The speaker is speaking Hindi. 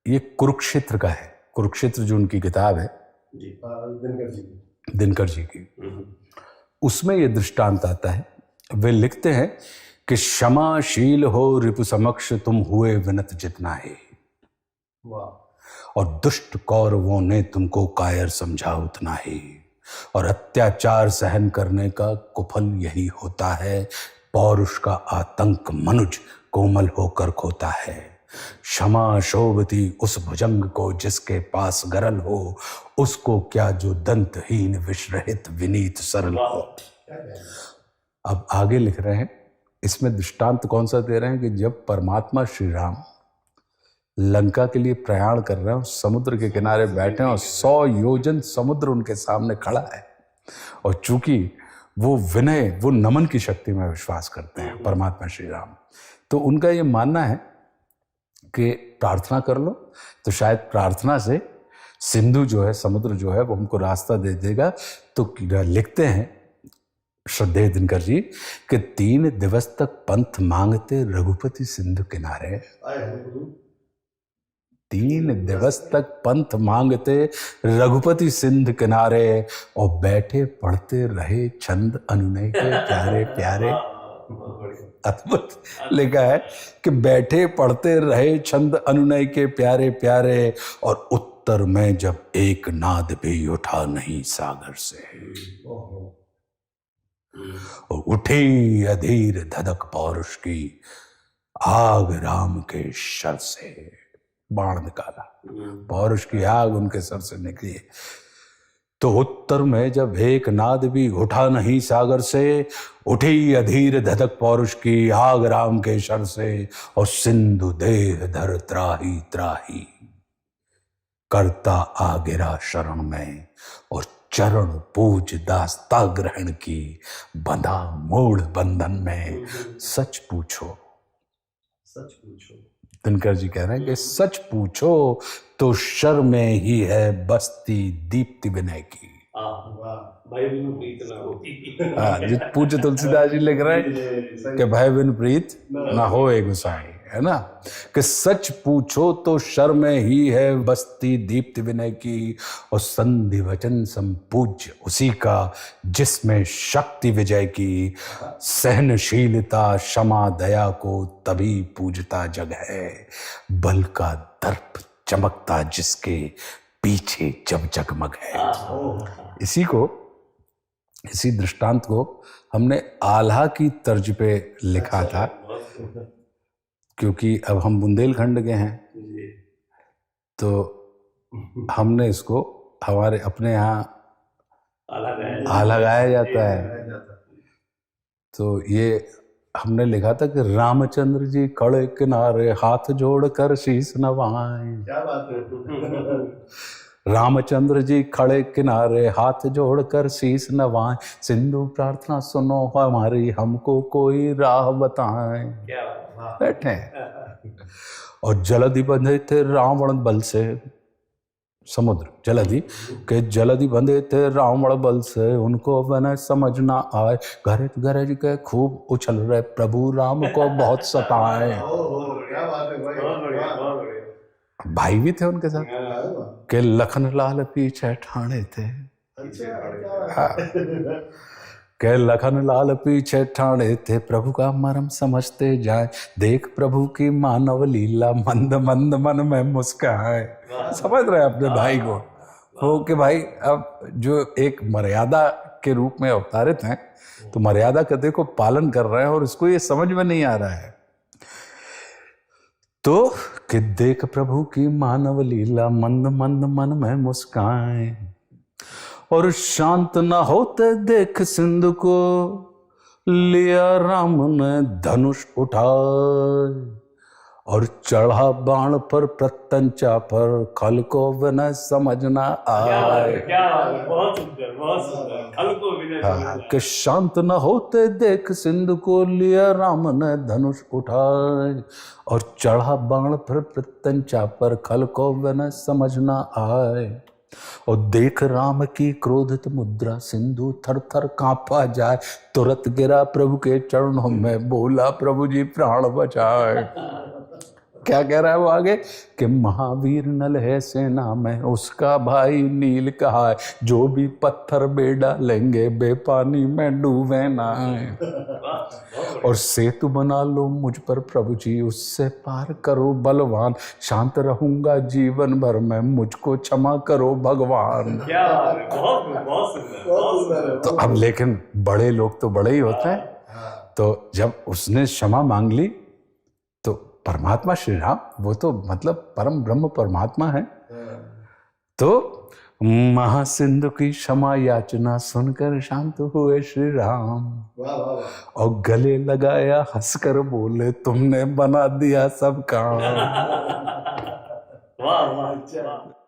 ये कुरुक्षेत्र का है। कुरुक्षेत्र जो उनकी किताब है दिनकर जी की, उसमें ये दृष्टांत आता है। वे लिखते हैं कि क्षमाशील हो रिपु समक्ष तुम हुए विनत जितना है, और दुष्ट कौरवों ने तुमको कायर समझा उतना ही, और अत्याचार सहन करने का कुफल यही होता है, पौरुष का आतंक मनुज कोमल होकर खोता है। क्षमा शोभती उस भुजंग को जिसके पास गरल हो, उसको क्या जो दंतहीन विषरहित विनीत सरल हो। अब आगे लिख रहे हैं, इसमें दृष्टांत कौन सा दे रहे हैं कि जब परमात्मा श्री राम लंका के लिए प्रयाण कर रहे हैं, समुद्र के किनारे बैठे हैं और 100 योजन समुद्र उनके सामने खड़ा है, और चूंकि वो विनय, वो नमन की शक्ति में विश्वास करते हैं परमात्मा श्री राम, तो उनका ये मानना है कि प्रार्थना कर लो तो शायद प्रार्थना से सिंधु जो है, समुद्र जो है, वो हमको रास्ता दे देगा। तो लिखते हैं श्रद्धेय दिनकर जी कि 3 दिवस तक पंथ मांगते रघुपति सिंधु किनारे। 3 दिवस तक पंथ मांगते रघुपति सिंधु किनारे, और बैठे पढ़ते रहे छंद अनुनय के प्यारे प्यारे। अद्भुत लिखा है कि बैठे पढ़ते रहे छंद अनुनय के प्यारे प्यारे, और उत्तर में जब एक नाद भी उठा नहीं सागर से, और उठी अधीर धधक पौरुष की आग राम के शर से। बाण निकाला, पौरुष की आग उनके सर से निकली। तो उत्तर में जब एक नाद भी उठा नहीं सागर से, उठी अधीर धधक पौरुष की आग राम के शर से, और सिंधु देह धर त्राही त्राही करता आ गिरा शरण में, और चरण पूज दास्ता ग्रहण की बंधा मूढ़ बंधन में। सच पूछो, सच पूछो, दिनकर जी कह रहे हैं कि सच पूछो तो शर में ही है बस्ती दीप्ति विनय की। भय बिनु प्रीत ना होती। जो पूज्य तुलसीदास जी लिख रहे हैं कि भय बिनु प्रीत ना होए गोसाई, है ना, कि सच पूछो तो शर में ही है बस्ती दीप्ति विनय की, और संधि वचन संपूज्य उसी का जिसमें शक्ति विजय की। सहनशीलता क्षमा दया को तभी पूजता जग है, बल का दर्प चमकता जिसके पीछे जब जगमग है। इसी दृष्टांत को हमने आल्हा की तर्ज पे लिखा था, क्योंकि अब हम बुंदेलखंड के हैं, तो हमने इसको हमारे अपने यहाँ आल्हा गाया जाता है। तो ये हमने लिखा था कि रामचंद्र जी खड़े किनारे हाथ जोड़कर शीश नवाएं। क्या बात है। रामचंद्र जी खड़े किनारे हाथ जोड़कर शीश नवाएं, सिंधु प्रार्थना सुनो हमारी हमको कोई राह बताएं। बैठे और जलधि बंधे थे रावण बल से, समुद्र जलधि के जलधि बंधे थे रावण बल से, उनको वह समझ ना आए, गरज गरज के खूब उछल रहे प्रभु राम को बहुत सताए। भाई भी थे उनके साथ के लखन लाल पीछे ठाणे थे। हाँ। के लखन लाल पीछे ठाणे थे, प्रभु का मर्म समझते जाए, देख प्रभु की मानव लीला मंद मंद मन में मुस्काए। समझ रहे अपने भाई को हो कि भाई अब जो एक मर्यादा के रूप में अवतारित हैं, तो मर्यादा का देखो पालन कर रहे हैं, और इसको ये समझ में नहीं आ रहा है। तो कि देख प्रभु की मानव लीला मंद मंद मन में मुस्काए, और शांत न होते देख सिंधु को लिया राम ने धनुष उठाए, और चढ़ा बाण पर प्रत्यंचा पर खल को विनय समझ न आए। बहुत सुंदर खल को विनय। कि शांत न होते देख सिंधु को लिया राम ने धनुष उठाए, और चढ़ा बाण पर प्रत्यंचा पर खल को विनय समझ न आए, और देख राम की क्रोधित मुद्रा सिंधु थर थर कांपा जाए, तुरंत गिरा प्रभु के चरणों में बोला प्रभु जी प्राण बचाए। क्या कह रहा है वो आगे कि महावीर नल है सेना में, उसका भाई नील कहा है, जो भी पत्थर बे डालेंगे बेपानी में डूबे ना। और सेतु बना लो मुझ पर प्रभु जी, उससे पार करो बलवान, शांत रहूंगा जीवन भर में, मुझको क्षमा करो भगवान। क्या बात है, बहुत सुंदर, बहुत सुंदर। तो अब लेकिन बड़े लोग तो बड़े ही होते हैं, तो जब उसने क्षमा मांग ली तो परमात्मा श्री राम, वो तो मतलब परम ब्रह्म परमात्मा है, तो महासिंधु की क्षमा याचना सुनकर शांत हुए श्री राम। और गले लगाया हंसकर बोले, तुमने बना दिया सब काम। वाह वाह वाह।